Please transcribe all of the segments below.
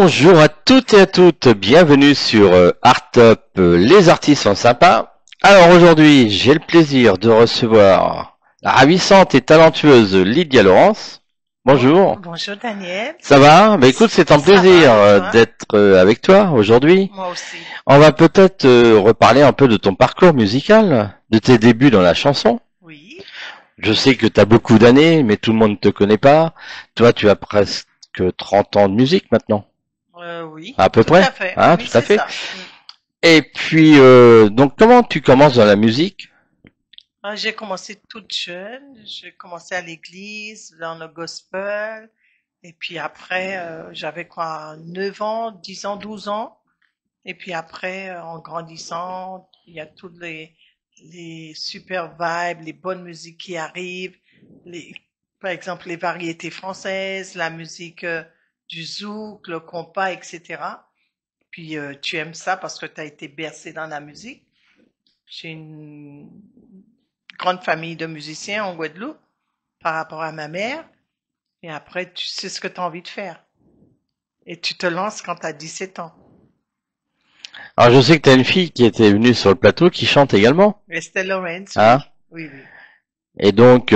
Bonjour à toutes et à toutes, bienvenue sur Art Up, les artistes sont sympas. Alors aujourd'hui, j'ai le plaisir de recevoir la ravissante et talentueuse Lydia Laurence. Bonjour. Bonjour Daniel. Ça va? Bah écoute, c'est un Ça plaisir va, et toi? d'être avec toi aujourd'hui. Moi aussi. On va peut-être reparler un peu de ton parcours musical, de tes débuts dans la chanson. Oui. Je sais que tu as beaucoup d'années, mais tout le monde ne te connaît pas. Toi, tu as presque 30 ans de musique maintenant. Oui. À peu Tout près, à fait. hein, Oui, tout à c'est fait. ça. Et puis, donc, comment tu commences dans la musique? J'ai commencé toute jeune. J'ai commencé à l'église, dans le gospel. Et puis après, j'avais quoi, 9 ans, 10 ans, 12 ans. Et puis après, en grandissant, il y a toutes les super vibes, les bonnes musiques qui arrivent. Les, par exemple, les variétés françaises, la musique du zouk, le compas, etc. Puis tu aimes ça parce que tu as été bercé dans la musique. J'ai une grande famille de musiciens en Guadeloupe par rapport à ma mère. Et après, tu sais ce que tu as envie de faire. Et tu te lances quand tu as 17 ans. Alors, je sais que tu as une fille qui était venue sur le plateau qui chante également, Estelle Lawrence, hein? oui. Oui, oui. Et donc,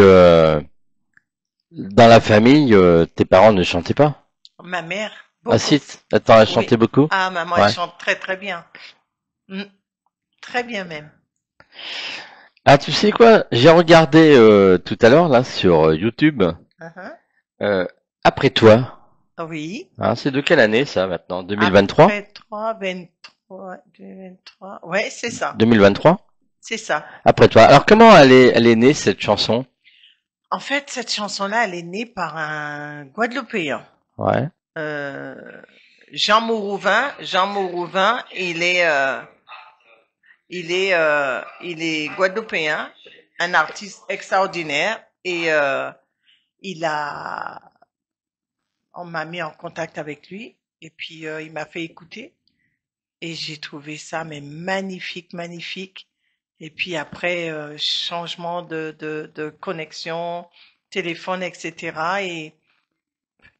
dans la famille, tes parents ne chantaient pas? Ma mère, Ah beaucoup. si, attends, elle Oui. chantait beaucoup? Ah, maman, elle Ouais. chante très très bien. Mm, très bien même. Ah, tu sais quoi? J'ai regardé tout à l'heure, là, sur YouTube, Uh-huh. euh, Après toi. Oui. Hein, c'est de quelle année, ça, maintenant? 2023? Après 3, 23, 23. Ouais, c'est ça. 2023? C'est ça. Après toi. Alors, comment elle est née, cette chanson? En fait, cette chanson-là, elle est née par un Guadeloupéen. Ouais. Euh, Jean Mourouvin. Jean Mourouvin, il est guadeloupéen, un artiste extraordinaire et il a, on m'a mis en contact avec lui et puis il m'a fait écouter et j'ai trouvé ça mais magnifique, magnifique. Et puis après changement de connexion, téléphone, etc. Et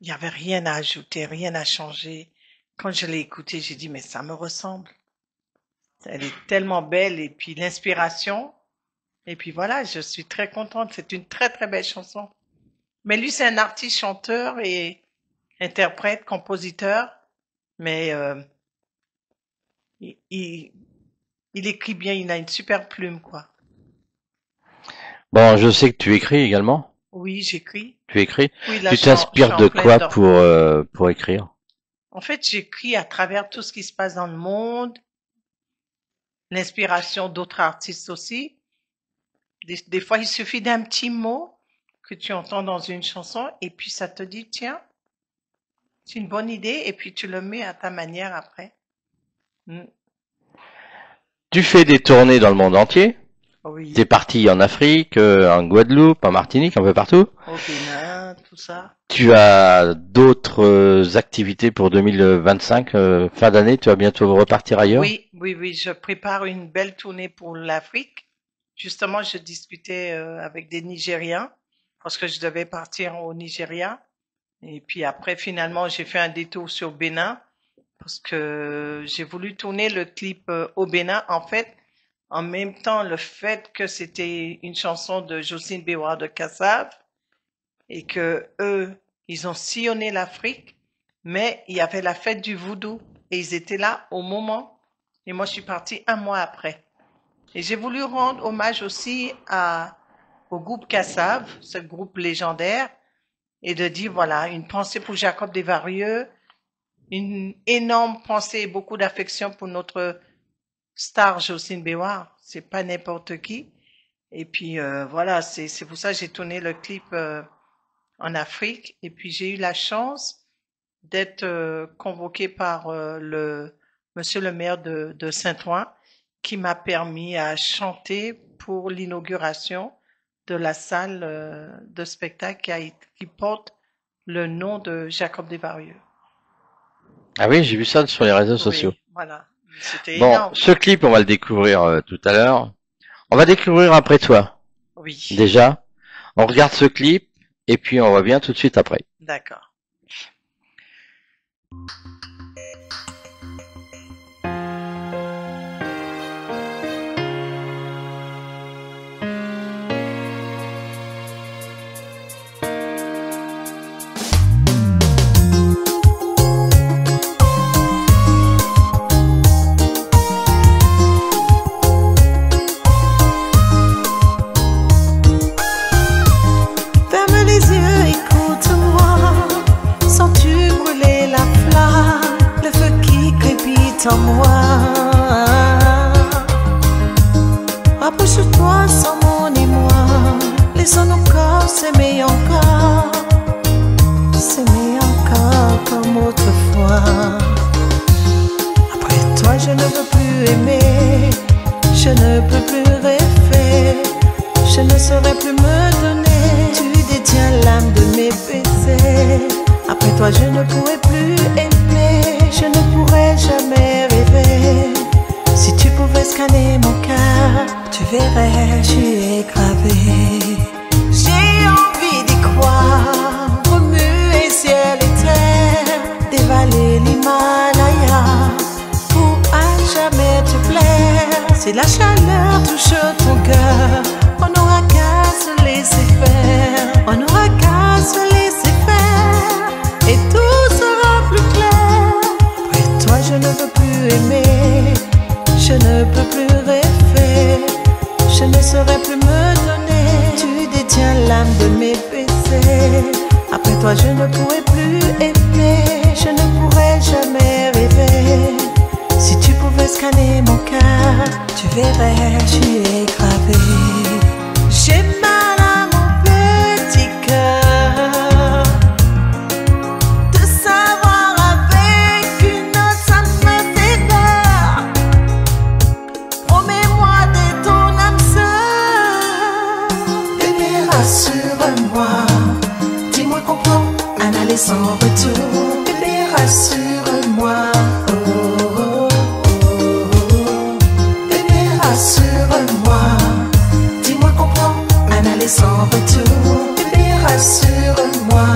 il n'y avait rien à ajouter, rien à changer. Quand je l'ai écouté, j'ai dit mais ça me ressemble. Elle est tellement belle et puis l'inspiration. Et puis voilà, je suis très contente. C'est une très très belle chanson. Mais lui, c'est un artiste, chanteur et interprète, compositeur. Mais il, il, il écrit bien, il a une super plume, quoi. Bon, je sais que tu écris également. Oui, j'écris. Tu écris. Oui, là, Tu je suis t'inspires en de plein quoi dedans. pour écrire? En fait, j'écris à travers tout ce qui se passe dans le monde, l'inspiration d'autres artistes aussi. Des fois, il suffit d'un petit mot que tu entends dans une chanson et puis ça te dit, tiens, c'est une bonne idée et puis tu le mets à ta manière après. Mm. Tu fais des tournées dans le monde entier. T'es Oui, parti en Afrique, en Guadeloupe, en Martinique, un peu partout. au Bénin, tout ça. Tu as d'autres activités pour 2025, fin d'année. Tu vas bientôt repartir ailleurs. Oui, oui, oui, je prépare une belle tournée pour l'Afrique. Justement, je discutais avec des Nigériens parce que je devais partir au Nigeria. Et puis après, finalement, j'ai fait un détour sur Bénin parce que j'ai voulu tourner le clip au Bénin. En fait, en même temps, le fait que c'était une chanson de Jocelyne Béouard de Kassav et que eux, ils ont sillonné l'Afrique, mais il y avait la fête du Voodoo et ils étaient là au moment. Et moi, je suis partie un mois après. Et j'ai voulu rendre hommage aussi au groupe Kassav, ce groupe légendaire, et de dire, voilà, une pensée pour Jacob Desvarieux, une énorme pensée et beaucoup d'affection pour notre star Jocelyne Béouard. C'est pas n'importe qui. Et puis voilà, c'est pour ça que j'ai tourné le clip en Afrique. Et puis j'ai eu la chance d'être convoqué par le monsieur le maire de Saint-Ouen qui m'a permis à chanter pour l'inauguration de la salle de spectacle qui porte le nom de Jacob Desvarieux. Ah oui, j'ai vu ça sur les réseaux sociaux. Oui, voilà. C'était Bon, énorme. ce clip, on va le découvrir tout à l'heure. On va découvrir après toi. Oui, Déjà, on regarde ce clip et puis on revient tout de suite après. d'accord. Rapproche-toi sans mon émoi, laissons nos corps s'aimer encore comme autrefois. Après toi je ne veux plus aimer, je ne peux plus rêver, je ne saurais plus me donner. Tu détiens l'âme de mes baisers. Après toi je ne pourrai plus aimer, je ne pourrai jamais rêver. Si tu pouvais scanner mon cœur, tu verrais, j'y ai gravé. J'ai envie d'y croire, remuer ciel et terre, dévaler l'Himalaya pour à jamais te plaire. Si la chaleur touche ton cœur, on n'aura qu'à se laisser faire, on n'aura qu'à se laisser faire, et tout sera plus clair. Après toi je ne veux plus aimer, je ne peux plus rêver, je ne saurais plus me donner. Tu détiens l'âme de mes baisers. Après toi je ne pourrai plus aimer, je ne pourrai jamais rêver. Si tu pouvais scanner mon cœur, tu verrais, j'y ai gravé. J'ai mal à mon petit cœur de savoir avec une autre, ça me fait peur. Promets-moi d'être ton âme sœur. Bébé, rassure-moi, dis-moi qu'on prend un aller sans retour. Bébé, rassure-moi. Rassure-moi, dis-moi qu'on prend un aller sans retour. Bébé, rassure-moi.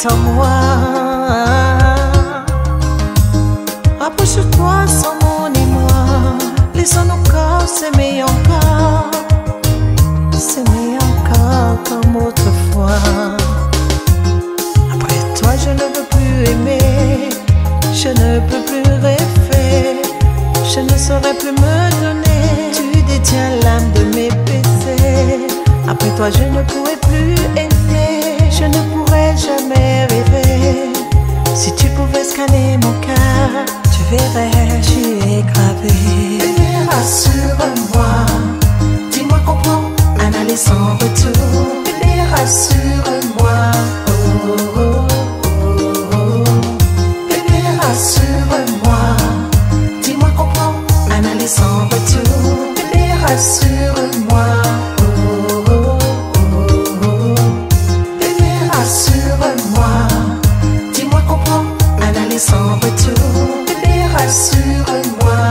En moi, rapproche-toi sans mon émoi, laissons nos corps s'aimer encore comme autrefois. Après toi je ne veux plus aimer, je ne peux plus rêver, je ne saurais plus me donner. Tu détiens l'âme de mes baisers. Après toi je ne pourrai plus aimer, je ne pourrai jamais rêver. Si tu pouvais scanner mon cœur, tu verrais, j'y ai gravé. Bébé, rassure-moi, dis-moi qu'on prend un aller sans retour. Bébé, rassure-moi. Bébé, rassure-moi, dis-moi qu'on prend un aller sans retour. Bébé, rassure-moi. Rassure-moi, dis-moi qu'on prend un aller sans retour. Bébé, rassure-moi.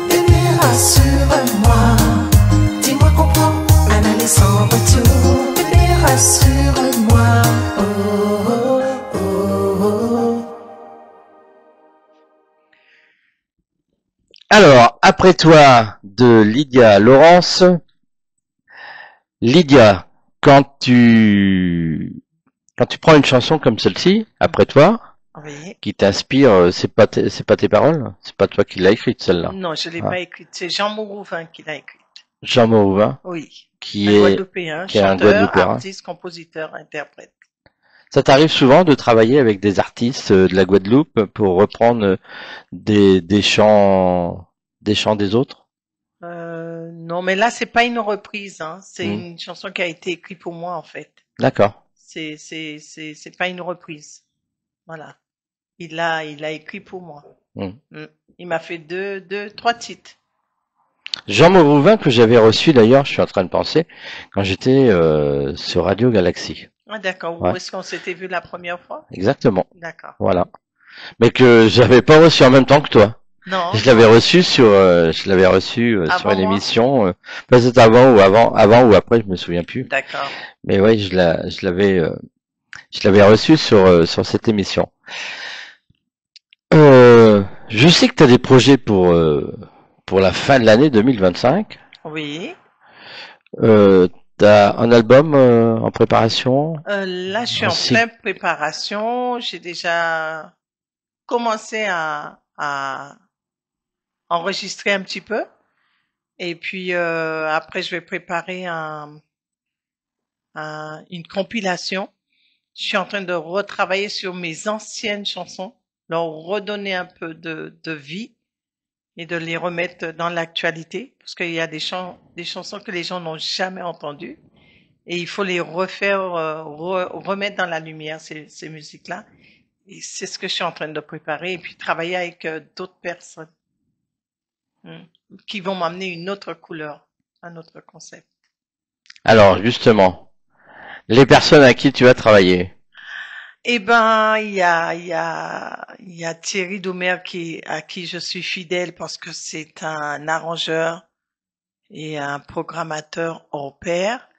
Bébé, rassure-moi, dis-moi qu'on prend un aller sans retour. Bébé, rassure-moi. Alors, après toi, de Lydia Laurence. Lydia, quand tu prends une chanson comme celle-ci, après toi, Oui. qui t'inspire, c'est pas tes paroles, c'est pas toi qui l'as écrite celle-là. Non, je l'ai pas écrite. C'est Jean Mourouvin qui l'a écrite. Jean Mauvain, Oui. qui Un est Guadeloupéen, qui est un chanteur, Guadeloupéen. artiste, compositeur, interprète. Ça t'arrive souvent de travailler avec des artistes de la Guadeloupe pour reprendre des chants des autres? Non, mais là, c'est pas une reprise, hein. C'est Hmm. une chanson qui a été écrite pour moi, en fait. D'accord. C'est pas une reprise. Voilà. Il l'a écrit pour moi. Hmm. Il m'a fait trois titres. Jean Mauvain que j'avais reçu d'ailleurs, je suis en train de penser, quand j'étais sur Radio Galaxie. Ah, d'accord. Ouais. Où est-ce qu'on s'était vu la première fois? Exactement. D'accord. Voilà. Mais que j'avais pas reçu en même temps que toi. Non. Je l'avais reçu sur Avant une moi. émission, peut-être avant ou après, je me souviens plus. D'accord. Mais ouais, je l'avais reçu sur cette émission. Je sais que tu as des projets pour la fin de l'année 2025. Oui. Tu as un album en préparation, Là, je suis un en site. pleine préparation. J'ai déjà commencé à enregistrer un petit peu. Et puis après, je vais préparer une compilation. Je suis en train de retravailler sur mes anciennes chansons, leur redonner un peu de vie et de les remettre dans l'actualité, parce qu'il y a des chansons que les gens n'ont jamais entendues. Et il faut les refaire, remettre dans la lumière, ces musiques-là. Et c'est ce que je suis en train de préparer. Et puis travailler avec d'autres personnes hmm, qui vont m'amener une autre couleur, un autre concept. Alors, justement, les personnes à qui tu vas travailler. Eh ben, il y a Thierry Doumer à qui je suis fidèle parce que c'est un arrangeur et un programmateur hors pair.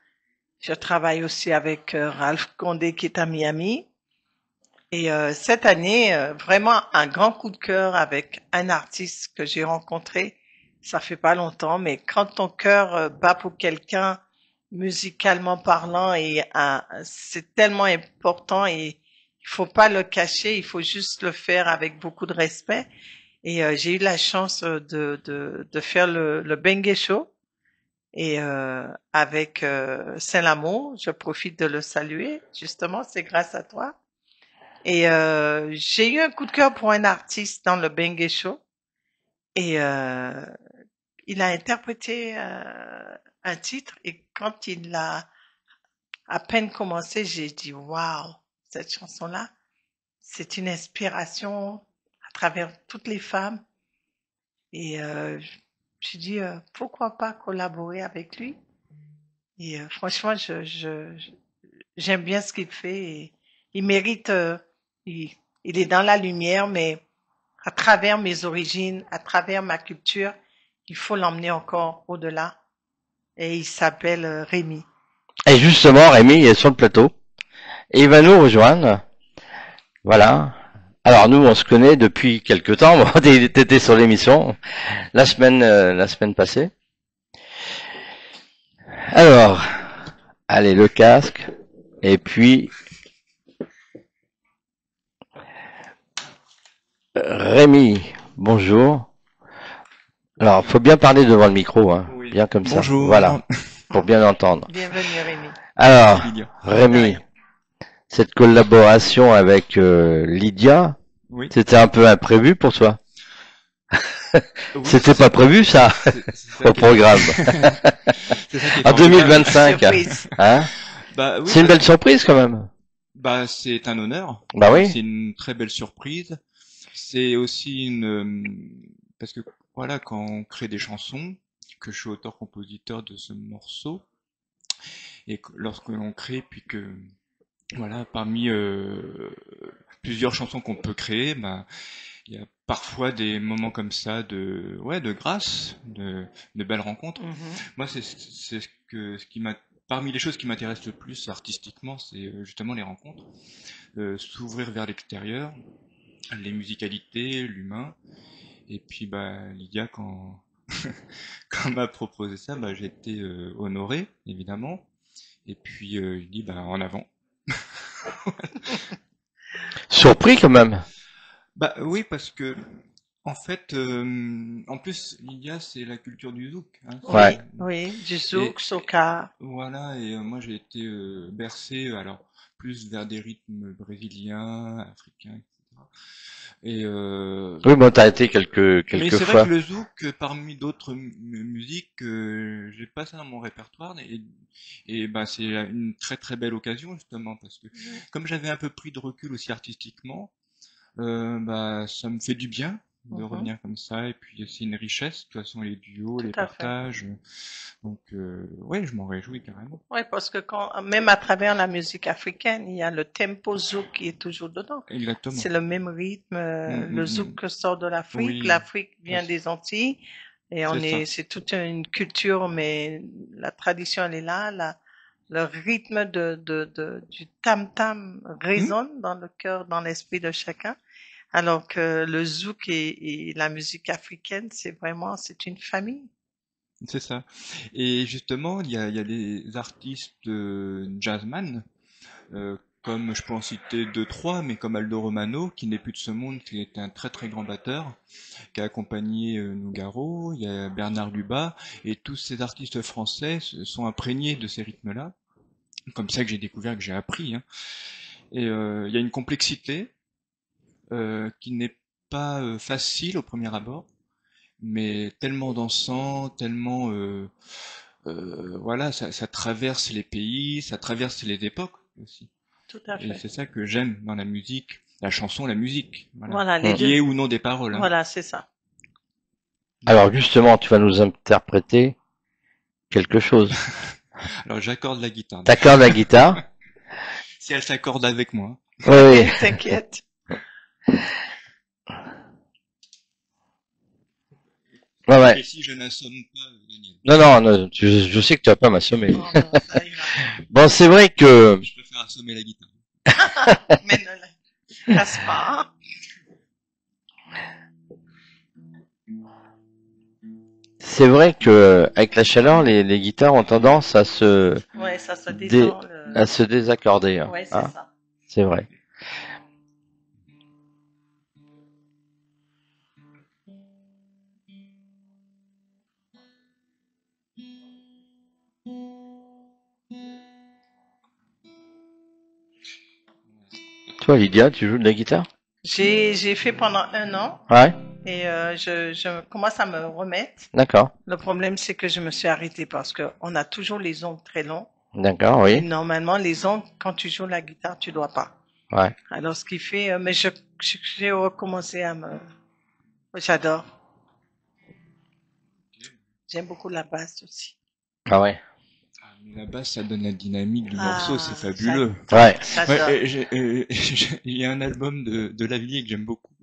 Je travaille aussi avec Ralph Condé qui est à Miami. Et cette année, vraiment un grand coup de cœur avec un artiste que j'ai rencontré. Ça fait pas longtemps, mais quand ton cœur bat pour quelqu'un, musicalement parlant, et c'est tellement important et il faut pas le cacher, il faut juste le faire avec beaucoup de respect. Et j'ai eu la chance de faire le Bengue Show et avec Saint-Lamour. Je profite de le saluer. Justement, c'est grâce à toi. Et j'ai eu un coup de cœur pour un artiste dans le Bengue Show et il a interprété un titre et quand il a à peine commencé, j'ai dit waouh, cette chanson-là, c'est une inspiration à travers toutes les femmes et j'ai dit pourquoi pas collaborer avec lui et franchement j'aime bien ce qu'il fait et il mérite il, il est dans la lumière mais à travers mes origines, à travers ma culture, il faut l'emmener encore au-delà. Et il s'appelle Rémi. Et justement, Rémi est sur le plateau. Et il va nous rejoindre. Voilà. Alors nous, on se connaît depuis quelque temps. Bon, t'étais sur l'émission la semaine passée. Alors, allez, le casque. Et puis, Rémi, bonjour. Alors, faut bien parler devant le micro, hein. Oui. Bien comme ça. Bonjour. Voilà, pour bien entendre. Bienvenue Rémi. Alors, Lydia. Rémi, cette collaboration avec Lydia, Oui. c'était un peu imprévu pour toi. Oui, C'était pas prévu ça c'est ça au qui est- programme. c'est ça qui est En formidable. 2025, Surprise. hein? Bah, oui, C'est une belle surprise quand même. bah, c'est un honneur. Bah oui. C'est une très belle surprise. C'est aussi parce que voilà, quand on crée des chansons, que je suis auteur-compositeur de ce morceau, et lorsqu'on crée, puis que voilà, parmi plusieurs chansons qu'on peut créer, bah, il y a parfois des moments comme ça de grâce, de belles rencontres. Mhm. Moi, c'est ce qui m'a, parmi les choses qui m'intéressent le plus artistiquement, c'est justement les rencontres, s'ouvrir vers l'extérieur, les musicalités, l'humain. Et puis, bah, Lydia, quand quand elle m'a proposé ça, bah, j'ai été honoré, évidemment. Et puis, il dit, bah, en avant. Surpris quand même. Bah oui, parce que en fait, en plus, Lydia, c'est la culture du zouk. Hein, Ouais. Oui, du zouk, soca. voilà, et moi j'ai été bercé, alors plus vers des rythmes brésiliens, africains, etc. Et Oui, bon, t'as été quelques mais c'est vrai fois. que le zouk, parmi d'autres musiques, j'ai pas ça dans mon répertoire, et bah c'est une très très belle occasion justement parce que comme j'avais un peu pris de recul aussi artistiquement. Bah, ça me fait du bien de Mhm. revenir comme ça, et puis c'est une richesse, de toute façon, les duos, Tout les à fait. partages. Donc, ouais, je m'en réjouis carrément. Oui, parce que même à travers la musique africaine, il y a le tempo zouk qui est toujours dedans. Exactement. C'est le même rythme, le zouk que sort de l'Afrique. Oui. L'Afrique vient Ouais. des Antilles et c'est toute une culture, mais la tradition elle est là. Le rythme du tam tam résonne dans le cœur, dans l'esprit de chacun. Alors que le zouk et la musique africaine, c'est une famille. C'est ça. Et justement, il y a les artistes jazzman, comme je peux en citer deux, trois, mais comme Aldo Romano, qui n'est plus de ce monde, qui est un très très grand batteur, qui a accompagné Nougaro, il y a Bernard Lubat, et tous ces artistes français sont imprégnés de ces rythmes-là. Comme ça que j'ai découvert, que j'ai appris, hein. Et il y a une complexité qui n'est pas facile au premier abord, mais tellement dansant, tellement voilà, ça traverse les pays, ça traverse les époques aussi. Tout à Et fait. c'est ça que j'aime dans la musique, la chanson, la musique, voilà. Voilà, les Qu'il y deux. ait ou non des paroles, hein. Voilà, c'est ça. Alors justement, tu vas nous interpréter quelque chose. Alors j'accorde la guitare. T'accordes la guitare. Si elle s'accorde avec moi. Oui. T'inquiète. Ouais, ouais. Et si je n'assomme pas, Daniel, Non, je sais que tu vas pas m'assommer. Oh, non, ça ira. Bon, c'est vrai que je préfère assommer la guitare. Mais ne la casse pas. c'est vrai que avec la chaleur, les guitares ont tendance à se Ouais, ça se détend. à se désaccorder. Hein. Ouais, c'est Hein, ça. c'est vrai. Toi, Lydia, tu joues de la guitare? J'ai fait pendant 1 an Ouais, et je commence à me remettre. d'accord. Le problème, c'est que je me suis arrêtée parce que on a toujours les ongles très longs. D'accord, Et oui. normalement, les ongles, quand tu joues la guitare, tu dois pas. Ouais. Alors, ce qui fait, mais j'ai recommencé à me, j'adore. J'aime beaucoup la basse aussi. Ah ouais. Ah, mais la basse, ça donne la dynamique du Ah, morceau, c'est fabuleux. Ouais. J'adore. Ouais, il y a un album de Lavilliers que j'aime beaucoup,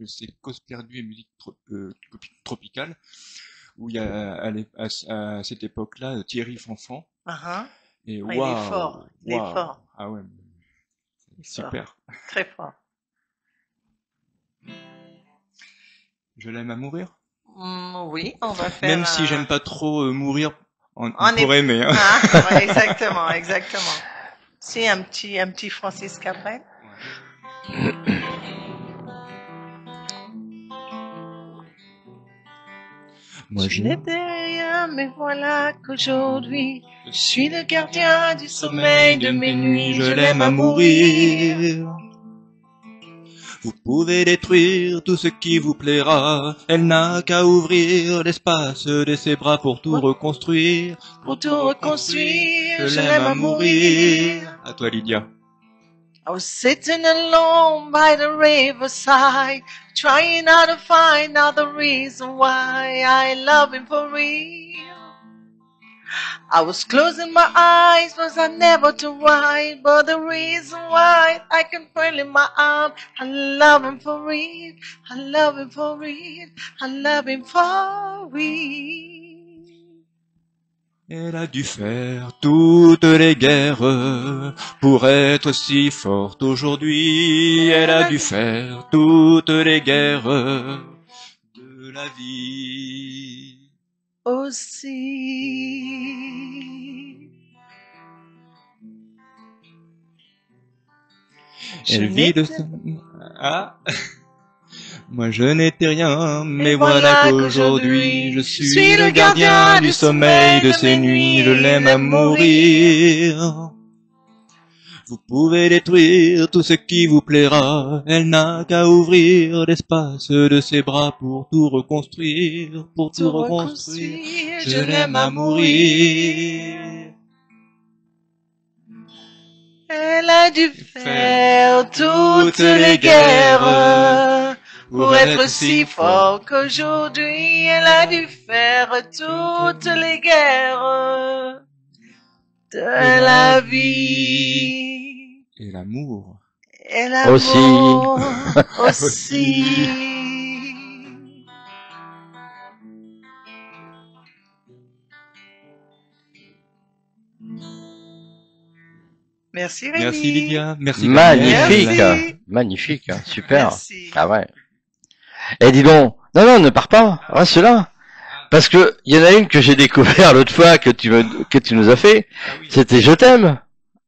c'est Cause perdue et musique tropicale, où il y a à cette époque-là Thierry Fanfan, Ah, et il est fort. Il est fort. ah ouais, Il est fort. super. Très fort. Je l'aime à mourir. Oui, on va faire. Même si j'aime pas trop mourir On pour est- aimer, hein. Ah, ouais, exactement, exactement. C'est un petit Francis Cabrel. Moi, Je n'étais rien, mais voilà qu'aujourd'hui, je suis le gardien du sommeil de mes nuits. je l'aime à mourir. Vous pouvez détruire tout ce qui vous plaira. Elle n'a qu'à ouvrir l'espace de ses bras pour tout reconstruire. Pour tout reconstruire, Je l'aime à mourir. À toi, Lydia. I was sitting alone by the riverside, trying now to find out the reason why I love him for real. I was closing my eyes, was I never to write, but the reason why I can feel in my arm, I love him for real, I love him for real, I love him for real. Elle a dû faire toutes les guerres pour être si forte aujourd'hui. Elle a dû faire toutes les guerres de la vie. Aussi. Elle vit de Ah. Moi je n'étais rien, mais voilà qu'aujourd'hui je suis le gardien du sommeil de ces nuits, je l'aime à mourir. Vous pouvez détruire tout ce qui vous plaira, elle n'a qu'à ouvrir l'espace de ses bras pour tout reconstruire, pour tout reconstruire. Je l'aime à mourir. Elle a dû faire toutes les guerres pour être si fort qu'aujourd'hui elle a dû faire toutes les guerres de la vie. Et l'amour. Et l'amour aussi. Merci Rémi. Merci Lydia. Merci Magnifique, Merci. magnifique, super. Merci. Ah ouais. Eh dis donc, non, ne pars pas, reste là. Parce que il y en a une que j'ai découvert l'autre fois que tu nous as fait. Ah oui. C'était Je t'aime.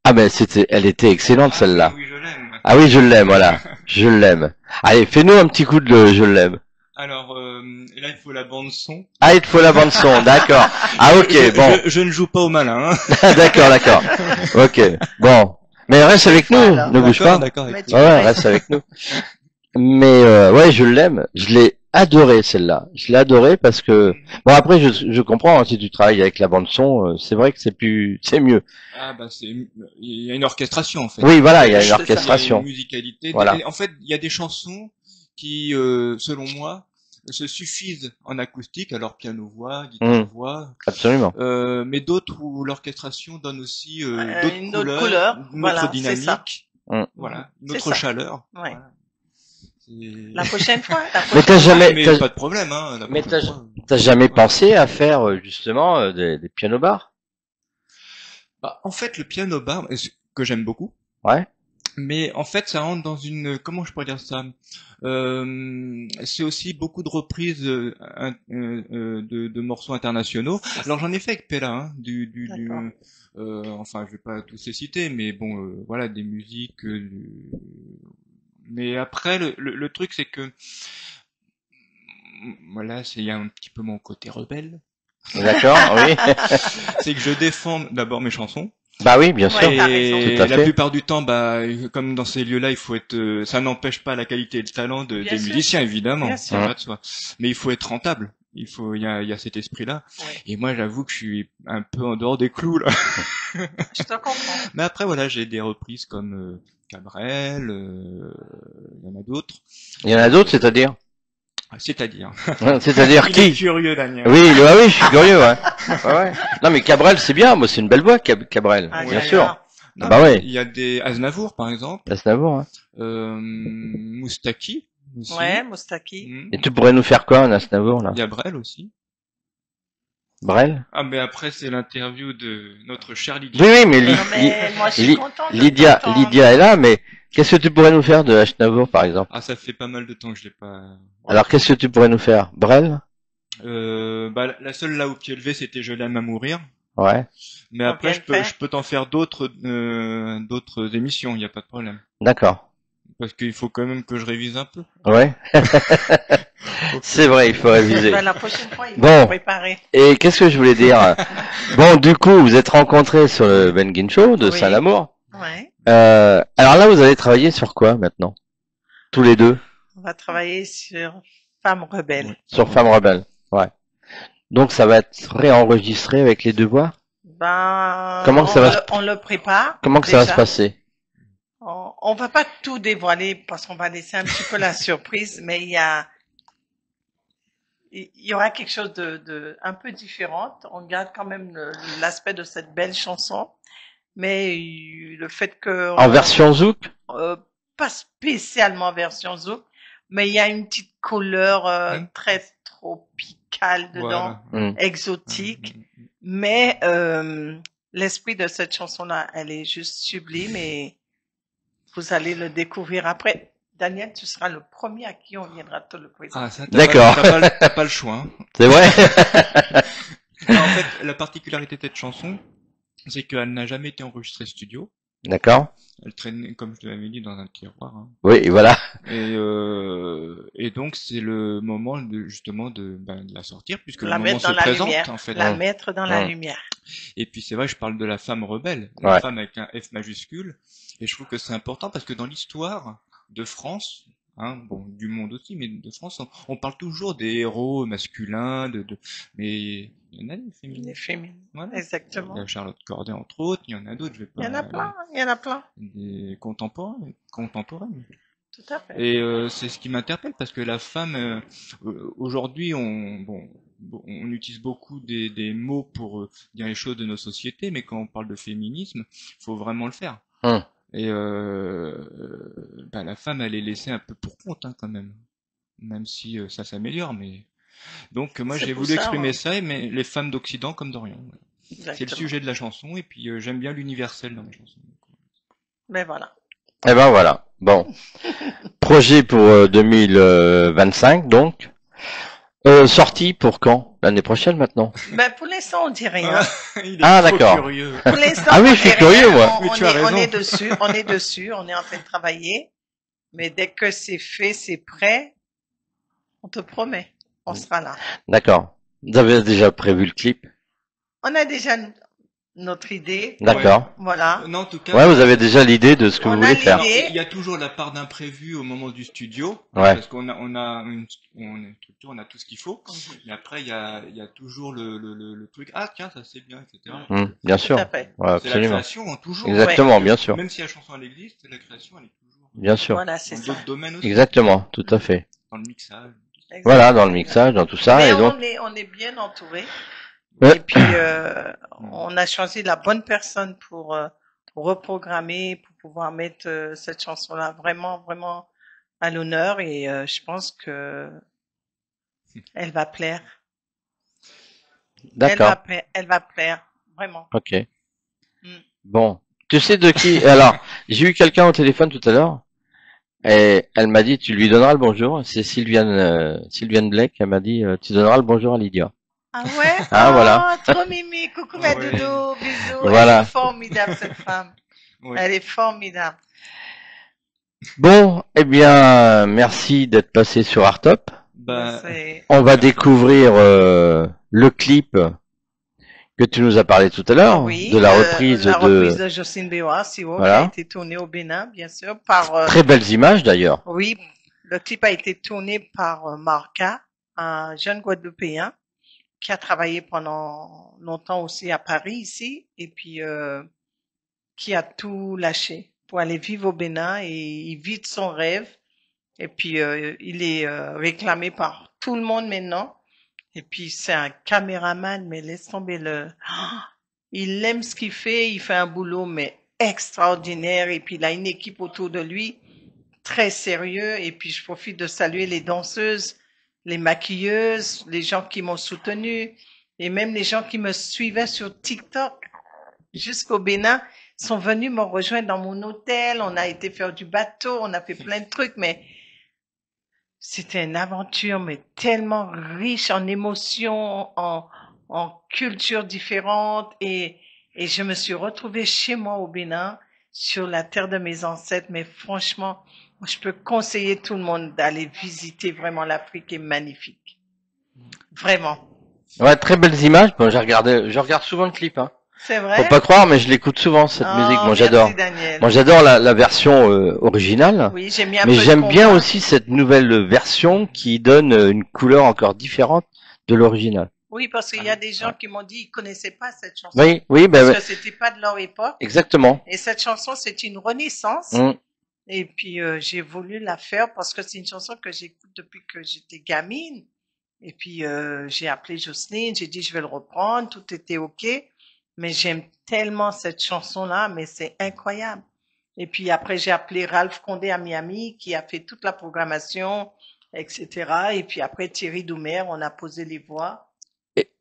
Ah ben elle était excellente celle-là. Oui, je l'aime. Ah oui, je l'aime, voilà. Je l'aime. Allez, fais-nous un petit coup de Je l'aime. Alors là, il faut la bande son. Ah, il te faut la bande son, d'accord. Ah ok, bon. Je ne joue pas au malin. Hein. D'accord. Ok, bon. Mais reste avec nous, Voilà. ne bouge pas. D'accord. Mais tu Ouais, restes. reste avec nous. Mais ouais, je l'aime. Je l'ai adoré celle-là. Je l'ai adoré parce que bon après je comprends hein, si tu travailles avec la bande son, c'est vrai que c'est mieux. Ah bah il y a une orchestration en fait. Oui, voilà, il y a C'est une ça. Il y a orchestration. une musicalité. Voilà. En fait, il y a des chansons qui, selon moi, se suffisent en acoustique, alors piano-voix, guitare-voix, Absolument. mais d'autres où l'orchestration donne aussi d'autres une autre couleurs, couleur. une Voilà, autre c'est ça. dynamique, Mm. voilà, une C'est autre ça. chaleur. Ouais. Voilà. C'est- La prochaine fois. Mais t'as jamais, mais t'as- pas de problème, hein. la mais prochaine fois. t'as jamais Ouais. pensé à faire justement des pianos bars? Bah, en fait, le piano bar, que j'aime beaucoup, Ouais. mais en fait, ça rentre dans une, comment je pourrais dire ça? C'est aussi beaucoup de reprises de morceaux internationaux. Alors j'en ai fait avec Pella, hein, D'accord. enfin je vais pas tous les citer, mais bon, voilà, des musiques. Mais après, le truc c'est que, voilà, il y a un petit peu mon côté rebelle, D'accord, oui. c'est que je défends d'abord mes chansons. Bah oui, bien sûr. Ouais, t'as raison. Et Tout à la fait. plupart du temps, bah, comme dans ces lieux-là, il faut être, ça n'empêche pas la qualité et le talent Bien des sûr. musiciens, évidemment. Bien Ça sûr. va de soi. Mais il faut être rentable. Il y a cet esprit-là. Ouais. Et moi, j'avoue que je suis un peu en dehors des clous, là. Je te comprends. Mais après, voilà, j'ai des reprises comme, Cabrel, il y en a d'autres. Il y en a d'autres, c'est-à-dire? C'est-à-dire. C'est-à-dire Il est qui? curieux, Daniel. Oui, je suis curieux, ouais. Ouais. Non, mais Cabrel, c'est bien. Moi, c'est une belle voix, Cabrel. Ah, Bien là, sûr. là. Non, bah ouais. Il y a des Aznavour, par exemple. Aznavour, hein. Moustaki aussi. Ouais, Moustaki. Mhm. Et tu pourrais nous faire quoi, un Aznavour, là? Il y a Brel aussi. Brel? Ah, mais après, c'est l'interview de notre cher Lydia. Oui, mais Non, mais moi, je suis Li- contente. de Lydia t'entendre. est là, mais qu'est-ce que tu pourrais nous faire de Aznavour, par exemple? Ah, ça fait pas mal de temps que je l'ai pas... Alors, qu'est-ce que tu pourrais nous faire? Brel? Bah, la seule là au pied levé, c'était Je l'aime à mourir. Ouais. Mais Donc, après, elle fait. je peux t'en faire d'autres émissions, il n'y a pas de problème. D'accord. Parce qu'il faut quand même que je révise un peu. Ouais. C'est vrai, il faut réviser. Ben, la prochaine fois, il faut Bon. se préparer. Et qu'est-ce que je voulais dire? Bon, du coup, vous êtes rencontrés sur le Ben Guin Show de Oui. Saint-Amour. Ouais. Alors là, vous allez travailler sur quoi maintenant? Tous les deux? On va travailler sur Femmes rebelles. Sur Femme Rebelle. Ouais. Donc ça va être réenregistré avec les deux voix? Ben, Comment que ça va on le prépare. Comment que ça va déjà. se passer? On va pas tout dévoiler parce qu'on va laisser un petit peu la surprise, mais il y aura quelque chose de un peu différent. On garde quand même l'aspect de cette belle chanson, mais le fait que En version Zouk? pas spécialement version zouk, mais il y a une petite couleur très tropicale dedans, Voilà. exotique. Mais l'esprit de cette chanson-là, elle est juste sublime et vous allez le découvrir après. Daniel, tu seras le premier à qui on viendra te le présenter. Ah, ça, D'accord. t'as pas le choix. Hein. C'est vrai? Non, en fait, la particularité de cette chanson, c'est qu'elle n'a jamais été enregistrée studio. D'accord. Elle traînait, comme je te l'avais dit, dans un tiroir. Hein. Oui, et voilà. Et donc, c'est le moment justement de la sortir, puisque La le moment mettre se dans la présente, lumière. en fait. La Ouais. mettre dans la Ouais. lumière. Et puis, c'est vrai, je parle de la femme rebelle, la Ouais. femme avec un F majuscule. Et je trouve que c'est important parce que dans l'histoire de France, hein, bon, du monde aussi, mais de France, on parle toujours des héros masculins, mais il y en a des féminines. Les féminines. Voilà. Exactement. Il y a Charlotte Corday, entre autres, il y en a d'autres, je vais pas... Il y en a plein, il y en a plein. Des contemporaines. Tout à fait. Et c'est ce qui m'interpelle parce que la femme, aujourd'hui, on utilise beaucoup des mots pour dire les choses de nos sociétés, mais quand on parle de féminisme, il faut vraiment le faire. Hum. Et la femme, elle est laissée un peu pour compte, hein, quand même si ça s'améliore. Mais donc moi, C'est j'ai pour voulu ça, exprimer ouais. ça, mais les femmes d'Occident comme d'Orient. Ouais. C'est le Exactement. sujet de la chanson, et puis j'aime bien l'universel dans la chanson. Mais voilà. Eh ben voilà. Bon. Projet pour 2025, donc. Sortie pour quand? L'année prochaine, maintenant? Ben, pour l'instant, on dit rien. Il est Ah, trop d'accord. curieux. Pour l'instant, Ah oui, on je suis dit curieux, rien. moi. Mais tu as On raison. est dessus, on est dessus, on est en train de travailler. Mais dès que c'est fait, c'est prêt, on te promet, on sera là. D'accord. Vous avez déjà prévu le clip? On a déjà notre idée, D'accord. voilà. Non, en tout cas, Ouais, vous avez déjà l'idée de ce que On vous a voulez faire. l'idée. il y a toujours la part d'imprévu au moment du studio, Ouais. parce qu'on a une structure, on a tout ce qu'il faut. Mais après, il y a toujours le truc. Ah tiens, ça c'est bien, etc. Bien Tout sûr. à fait. Ouais, C'est la absolument. création, toujours. Exactement, bien sûr. Même si la chanson elle existe, la création elle est toujours Bien sûr. Voilà, c'est dans ça. d'autres domaines aussi, Exactement, tout à fait. dans le mixage. Voilà, dans le mixage, dans tout ça, Mais et donc. on est bien entouré. Ouais. Et puis, on a choisi la bonne personne pour reprogrammer, pour pouvoir mettre cette chanson-là vraiment, vraiment à l'honneur. Et je pense que elle va plaire. D'accord. Elle va plaire, vraiment. Ok. Mm. Bon. Tu sais de qui? Alors, j'ai eu quelqu'un au téléphone tout à l'heure, et elle m'a dit, tu lui donneras le bonjour. C'est Sylviane Blake. Elle m'a dit, tu donneras le bonjour à Lydia. Ah ouais? Ah, voilà. Trop mimi. Coucou ma Ouais. doudou. Bisous. Voilà. Elle est formidable, cette femme. Ouais. Elle est formidable. Bon, eh bien, merci d'être passé sur Artop. Bah, C'est- On va découvrir le clip que tu nous as parlé tout à l'heure, Oui, de la reprise la de reprise de Jocelyne Béois, Siwo, Voilà. qui a été tournée au Bénin, bien sûr, par... très belles images d'ailleurs. oui, le clip a été tourné par Marca, un jeune Guadeloupéen qui a travaillé pendant longtemps aussi à Paris, ici, et puis qui a tout lâché pour aller vivre au Bénin, et il vit de son rêve, et puis il est réclamé par tout le monde maintenant. Et puis c'est un caméraman, mais laisse tomber il aime ce qu'il fait, il fait un boulot mais extraordinaire, et puis il a une équipe autour de lui très sérieux. Et puis je profite de saluer les danseuses, les maquilleuses, les gens qui m'ont soutenu, et même les gens qui me suivaient sur TikTok jusqu'au Bénin sont venus me rejoindre dans mon hôtel. On a été faire du bateau, on a fait plein de trucs, mais c'était une aventure, mais tellement riche en émotions, en cultures différentes, et je me suis retrouvée chez moi au Bénin, sur la terre de mes ancêtres. Mais franchement, moi, je peux conseiller tout le monde d'aller visiter vraiment l'Afrique, est magnifique. Vraiment. Ouais, très belles images. Bon, je regarde souvent le clip, hein. C'est vrai? Faut pas croire, mais je l'écoute souvent cette Oh, musique. Moi, merci, j'adore. Daniel. Moi, j'adore la version originale. Oui, j'ai mis un Mais peu de j'aime bien combat. aussi cette nouvelle version qui donne une couleur encore différente de l'original. Oui, parce qu'il y a des gens qui m'ont dit qu'ils connaissaient pas cette chanson. Oui, oui, Parce ben, que c'était pas de leur époque. exactement. Et cette chanson, c'est une renaissance. Mm. Et puis, j'ai voulu la faire parce que c'est une chanson que j'écoute depuis que j'étais gamine. Et puis, j'ai appelé Jocelyne, j'ai dit, je vais le reprendre, tout était OK. Mais j'aime tellement cette chanson-là, mais c'est incroyable. Et puis après, j'ai appelé Ralph Condé à Miami, qui a fait toute la programmation, etc. Et puis après, Thierry Doumer, on a posé les voix.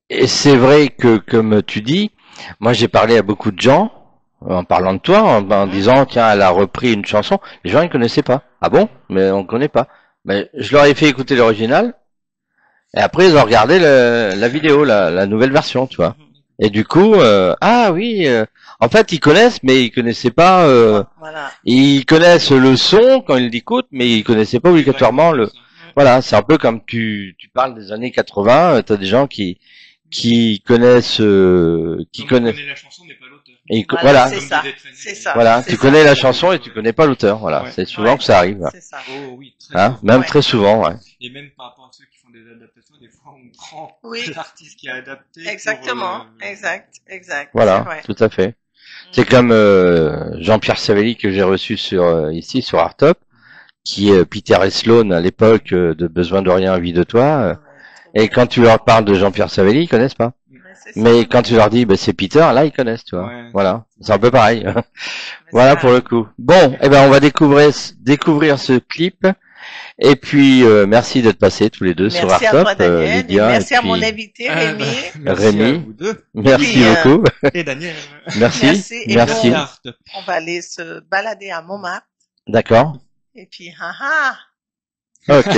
Et c'est vrai que, comme tu dis, moi j'ai parlé à beaucoup de gens, en parlant de toi, en disant, tiens, elle a repris une chanson. Les gens, ils connaissaient pas. Ah bon? Mais on connaît pas. Mais je leur ai fait écouter l'original, et après ils ont regardé la vidéo, la nouvelle version, tu vois. Et du coup, ah oui, en fait ils connaissent, mais ils connaissaient pas. Voilà. Ils connaissent le son quand ils l'écoutent, mais ils connaissaient pas obligatoirement le. Voilà, c'est un peu comme tu parles des années 80. T'as des gens qui connaissent, qui connaissent. la chanson mais pas l'auteur. Et Voilà, voilà, c'est ça. C'est ça. voilà, C'est tu ça. connais la chanson et tu connais pas l'auteur. Voilà, Ouais. c'est souvent Ouais. que ça arrive. C'est ça. Oh oui, très Hein, souvent. même Ouais. très souvent, ouais. Et même par rapport à ceux qui font des adaptations, des fois on prend Oui. l'artiste qui a adapté. Exactement. pour, Exact. C'est Voilà, vrai. tout à fait. C'est comme Jean-Pierre Savelli que j'ai reçu ici sur Artop, qui est Peter et Sloan à l'époque de Besoin de rien, envie de toi. Et quand tu leur parles de Jean-Pierre Savelli, ils connaissent pas. C'est ça. Mais quand tu leur dis, c'est Peter, là, ils connaissent, tu vois. Ouais. Voilà. C'est un peu pareil. Mais Voilà ça- pour le coup. Bon, eh ben, on va découvrir ce clip. Et puis, merci d'être passés tous les deux sur Merci à Artop, toi, Daniel. Lydia. Et merci et à mon puis invité, Rémi. Merci Rémi. à vous deux. Merci Puis, beaucoup. Et Daniel. Merci. Merci. Et Merci. bon, Art. on va aller se balader à Montmartre. D'accord. Et puis, haha, Ok.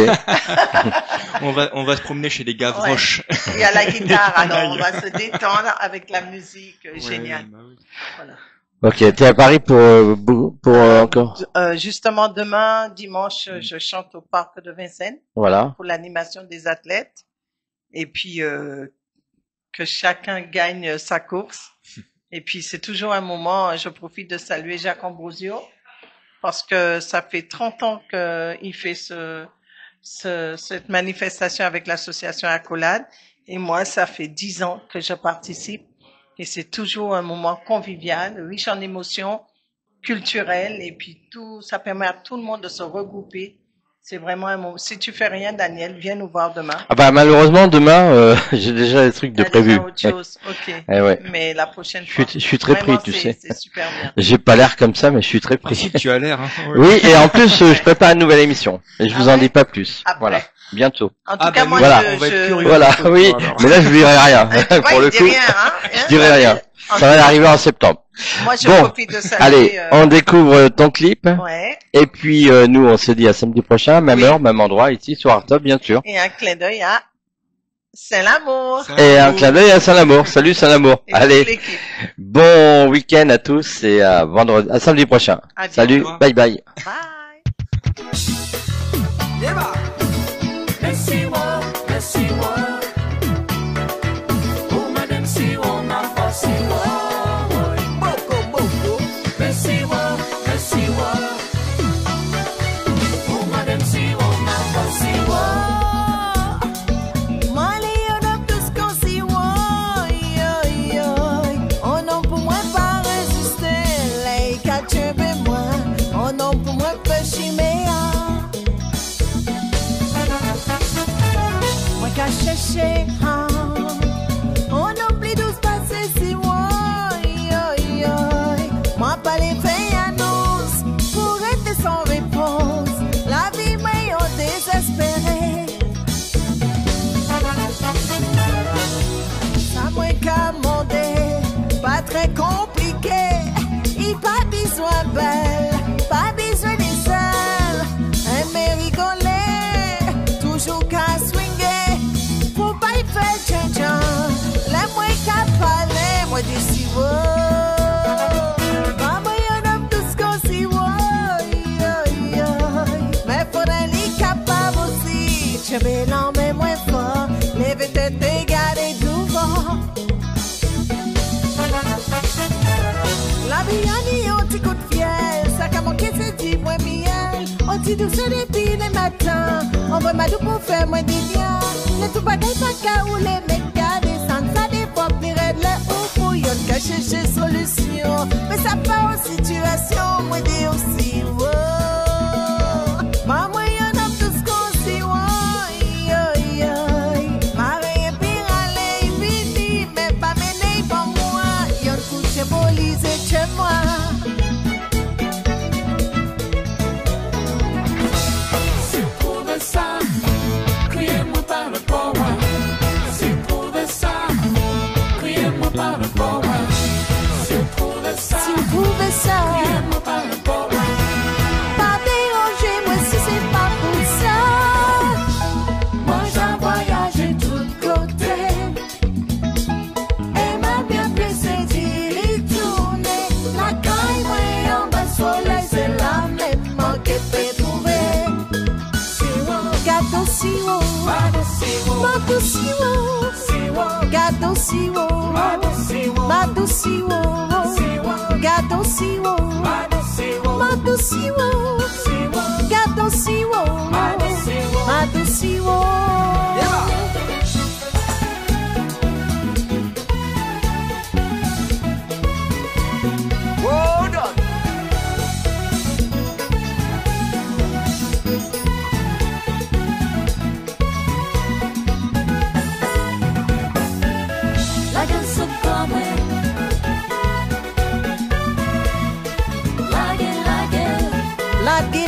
On va se promener chez les Gavroches. il y a la guitare, alors on va se détendre avec la musique géniale. Ouais, bah oui. Voilà. Ok. T'es à Paris pour encore. Justement, demain, dimanche, je chante au parc de Vincennes Voilà. pour l'animation des athlètes. Et puis, que chacun gagne sa course. Et puis, c'est toujours un moment, je profite de saluer Jacques Ambrosio, parce que ça fait 30 ans qu'il fait cette manifestation avec l'association Accolade. Et moi, ça fait 10 ans que je participe. Et c'est toujours un moment convivial, riche en émotions, culturel. Et puis tout, ça permet à tout le monde de se regrouper. C'est vraiment un moment. Si tu fais rien, Daniel, viens nous voir demain. Ah bah malheureusement demain j'ai déjà des trucs de Il y a prévu. déjà autre chose. Ok. Eh ouais. Mais la prochaine Je fois. suis très Vraiment, pris, tu sais. C'est super bien. J'ai pas l'air comme ça, mais je suis très Ah pris. si, tu as l'air. Hein. Ouais. Oui, et en plus je prépare une nouvelle émission. Et je Ah vous en ouais dis pas plus. Après. Voilà. Bientôt. En tout Ah, cas, ben, moi, voilà, on va être je... curieux. Voilà, Faut oui. voir, alors. Mais là je dirai rien. Tu vois, Pour il le dit coup, rien, hein, je dirai rien. En Ça va tout arriver en septembre. cas, moi, je Bon, profite de saluer. Allez, on découvre ton clip. Ouais. Et puis nous on se dit à samedi prochain, même Oui. heure, même endroit, ici sur Artop bien sûr. Et un clin d'œil à Saint-L'amour. Et un clin d'œil à Saint-Lamour. Salut Saint-Lamour. Et toute Allez, l'équipe. bon week-end à tous et à vendredi, à samedi prochain. Adieu. Salut, bye bye. Bye. Chercher, on oublie d'où se passer si moi pas les faits annonce pour rester sans réponse. La vie m'a désespéré. Ça m'a qu'à demander, pas très compliqué. Il pas besoin belle, pas besoin des seuls. Un mérigolet, toujours qu'à swinguer. La moi qu'à parler, moi d'ici, maman y'en a tout ce qu'on s'y mais faudrait les capables aussi. Je vais l'emmener moins fort, les têtes égarées devant. La vie en un petit coup de fiel, ça qu'a manqué c'est dit moins miel. On dit douce depuis les matins, on va ma douce pour faire moins des biens. Les tout bagaille pas qu'à ou les mecs qu'à descendre, ça dépend plus raide le haut pour y'en qu'à chercher solution. Mais ça part en situation, moi dis aussi, maman y'en a tout ce qu'on s'y Marie et puis aller, vite, mais pas mener pour moi. Y'en couche police chez moi. Si vous pouvez ça, pas déranger moi si c'est pas pour ça. Moi j'ai voyagé tout côté et m'a bien pressé d'y retourner. La caille moi en bas soleil c'est la même manque fait trouver. Gâteau siwo, gâteau siwo, gâteau siwo, gâteau siwo. Gato siwo, mato siwo, gato siwo, mato siwo. La canción come. Lagi